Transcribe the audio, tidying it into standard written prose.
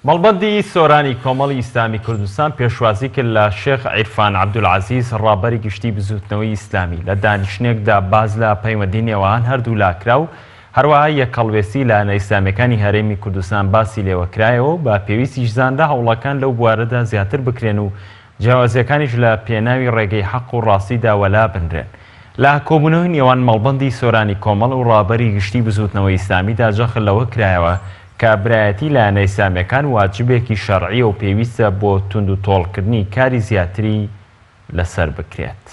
مەڵبەندی سۆرانی کۆمەڵی ئیسلامی کوردستان پێشوازی کرد لە شێخ عیرفان عەبدولعەزیز ڕابەری گشتی بزوتنەوەی ئیسلامی لە دانیشتنێکدا باز لە پەیوەندی نێوان هەردوو لاکرا و هەروەها یەکەڵوێستی لە نەئیسلامیەکانی هەرێمی کوردستان باسی لێوەکرایەوە بە پێویستی ژزاندا هەوڵەکان لەو بوارەدا زیاتر بکرێن و جیاوازیەکانیش لە پێناوی ڕێگەی حەق و ڕاستیدا وەلا بنرێن. لە کۆبوونەوەی نێوان مەڵبەندی سۆرانی کۆمەڵ و ڕابەری گشتی بزوتنەوەی ئیسلامیدا جەخت لەوە کرایەوە کە برایەتی لە نەئیسلامیەکان واجبێکی شەرعیە و پێویستە بۆ توند و تۆڵکردنی کاری زیاتری لەسەر بکرێت.